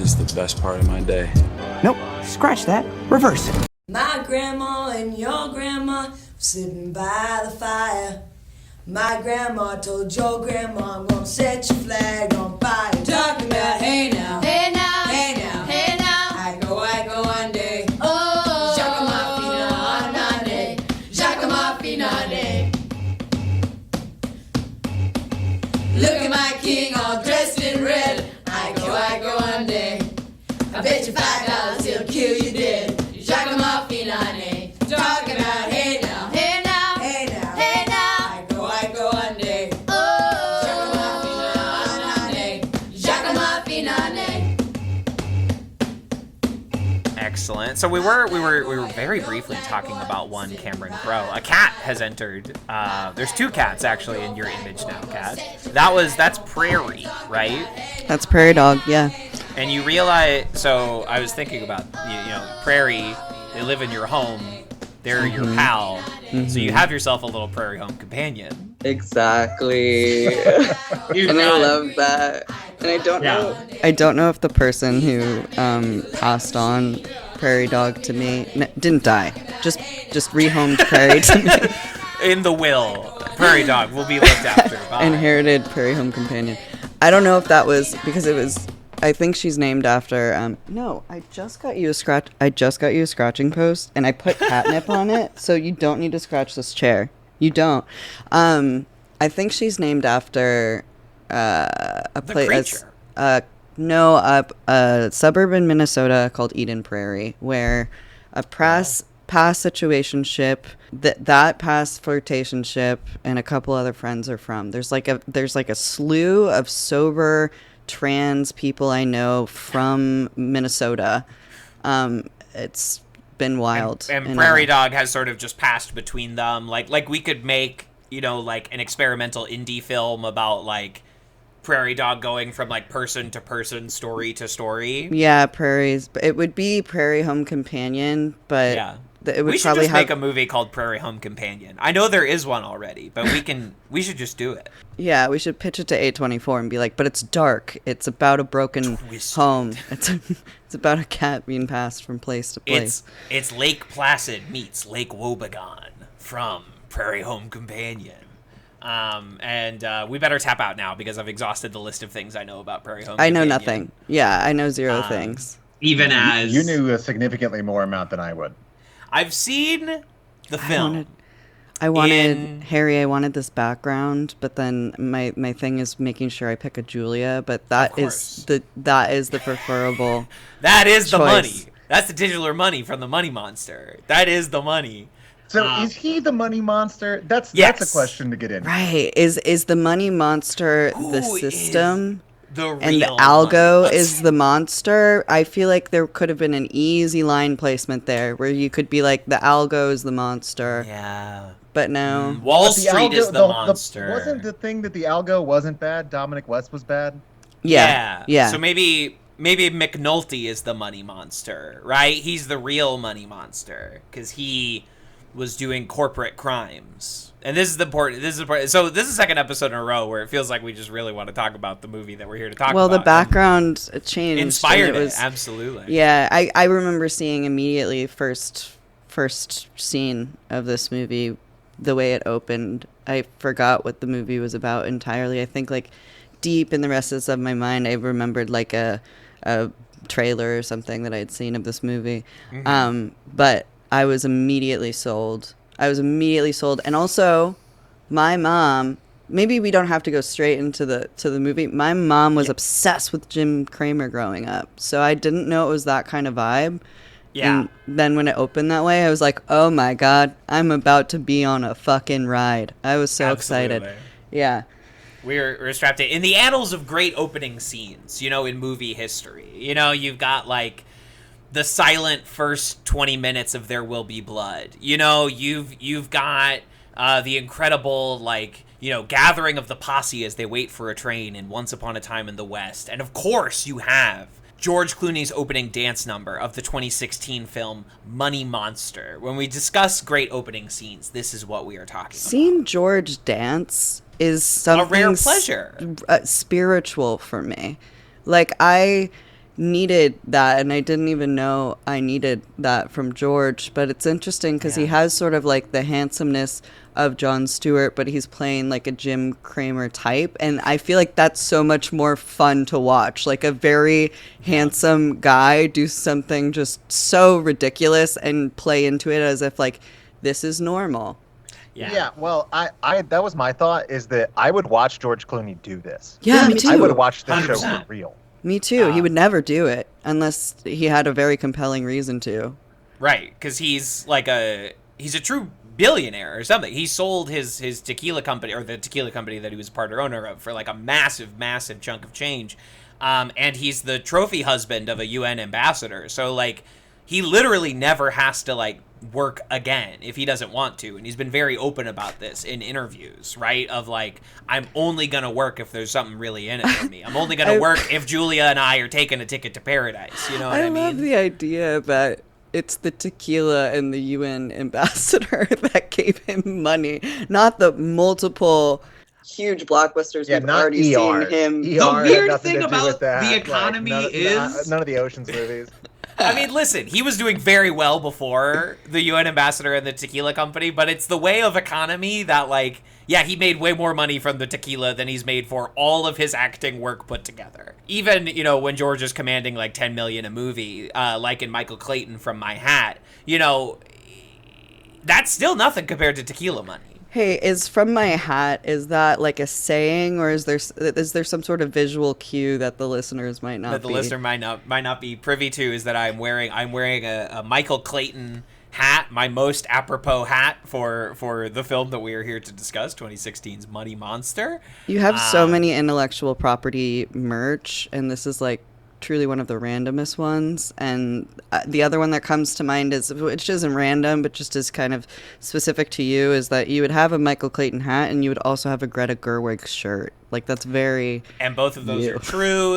just the best part of my day. Nope, scratch that. Reverse it. My grandma and your grandma were sitting by the fire. My grandma told your grandma, I'm gonna set your flag on fire. Talking about hey now, Hey now, hey now, hey now. I go one day. Oh, Jacques Finade, Jacques Finade. Look at my king all dressed in red. I go one day. I bet you $5 he'll kill you dead. Jacques Finade. Talking about hey now, hey now, hey now, hey now. I go one day. Excellent. So we were very briefly talking about one Cameron Crowe. A cat has entered. There's two cats actually in your image now, Kat. That's Prairie, right? That's Prairie Dog, yeah. And you realize. So I was thinking about Prairie. They live in your home. They're your pal. Mm-hmm. So you have yourself a little Prairie Home companion. Exactly. And I love that. And I don't know if the person who passed on Prairie Dog to me didn't die. Just rehomed Prairie to me. In the will, Prairie Dog will be looked after. Bye. Inherited Prairie Home companion. I don't know if that was because it was. I think she's named after. No, I just got you a scratching post, and I put catnip on it, so you don't need to scratch this chair. You don't. I think she's named after a place. A suburb in Minnesota called Eden Prairie, where a past situationship, that past flirtationship, and a couple other friends are from. There's like a slew of sober trans people I know from Minnesota. It's been wild. And Prairie Dog has sort of just passed between them. Like we could make, like an experimental indie film about like Prairie Dog going from like person to person, story to story. Yeah, it would be Prairie Home Companion, but yeah. It would we should probably just make a movie called Prairie Home Companion. I know there is one already, but we should just do it. Yeah, we should pitch it to A24 and be like, but it's dark. It's about a broken home. It's about a cat being passed from place to place. It's Lake Placid meets Lake Wobegon from Prairie Home Companion. And we better tap out now because I've exhausted the list of things I know about Prairie Home Companion. I know nothing. Yeah, I know zero things. Even as... You knew a significantly more amount than I would. I've seen the film. I wanted Harry. I wanted this background, but then my thing is making sure I pick a Julia. But that is the preferable. That is choice. The money. That's the titular money from the Money Monster. That is the money. So is he the money monster? That's a question to get in. Right. Is the money monster the system? And the algo is the monster. I feel like there could have been an easy line placement there where you could be like, the algo is the monster. Yeah. But no. Wall Street is the monster. Wasn't the thing that the algo wasn't bad? Dominic West was bad? Yeah. So maybe McNulty is the money monster, right? He's the real money monster because he was doing corporate crimes. And this is important. So this is the second episode in a row where it feels like we just really want to talk about the movie that we're here to talk about. Well, the background changed. Inspired it, absolutely. Yeah, I remember seeing immediately first scene of this movie, the way it opened. I forgot what the movie was about entirely. I think like deep in the recesses of my mind, I remembered like a trailer or something that I had seen of this movie. Mm-hmm. But I was immediately sold. And also, my mom, maybe we don't have to go straight into the movie. My mom was obsessed with Jim Cramer growing up. So I didn't know it was that kind of vibe. Yeah. And then when it opened that way, I was like, oh my God, I'm about to be on a fucking ride. I was so excited. Yeah. We're strapped in. In the annals of great opening scenes, in movie history, you've got like the silent first 20 minutes of There Will Be Blood. You've got the incredible, gathering of the posse as they wait for a train in Once Upon a Time in the West. And of course you have George Clooney's opening dance number of the 2016 film Money Monster. When we discuss great opening scenes, this is what we are talking about. Seeing George dance is something a rare pleasure. Spiritual for me. Like, I needed that, and I didn't even know I needed that from George. But it's interesting because he has sort of like the handsomeness of Jon Stewart, but he's playing like a Jim Cramer type, and I feel like that's so much more fun to watch. Like a very handsome guy do something just so ridiculous and play into it as if like this is normal. Yeah, well, I that was my thought, is that I would watch George Clooney do this. Yeah, me too. I would have watched this show 100%. for real. Me too. He would never do it unless he had a very compelling reason to. Right, because he's a true billionaire or something. He sold his tequila company, or the tequila company that he was part owner of, for like a massive chunk of change. And he's the trophy husband of a UN ambassador. So like he literally never has to like work again if he doesn't want to. And he's been very open about this in interviews, right? Of like, I'm only going to work if there's something really in it for me. I'm only going to work if Julia and I are taking a ticket to paradise. You know what I mean? I love the idea that it's the tequila and the UN ambassador that gave him money, not the multiple huge blockbusters we've not already ER. seen him. ER The had weird nothing thing to do about with that. the economy is none of the Ocean's movies. I mean, listen, he was doing very well before the UN ambassador and the tequila company, but it's the way of economy that, like, yeah, he made way more money from the tequila than he's made for all of his acting work put together. Even, you know, when George is commanding like $10 million a movie, like in Michael Clayton from My Hat, you know, that's still nothing compared to tequila money. Hey, is From My Hat, is that like a saying, or is there some sort of visual cue that the listeners might not That the be? listener might not be privy to is that I'm wearing a Michael Clayton hat, my most apropos hat for the film that we are here to discuss, 2016's Money Monster. You have so many intellectual property merch, and this is like truly one of the randomest ones. And the other one that comes to mind is, which isn't random but just is kind of specific to you, is that you would have a Michael Clayton hat and you would also have a Greta Gerwig shirt. Like, that's very And both of those you. are true.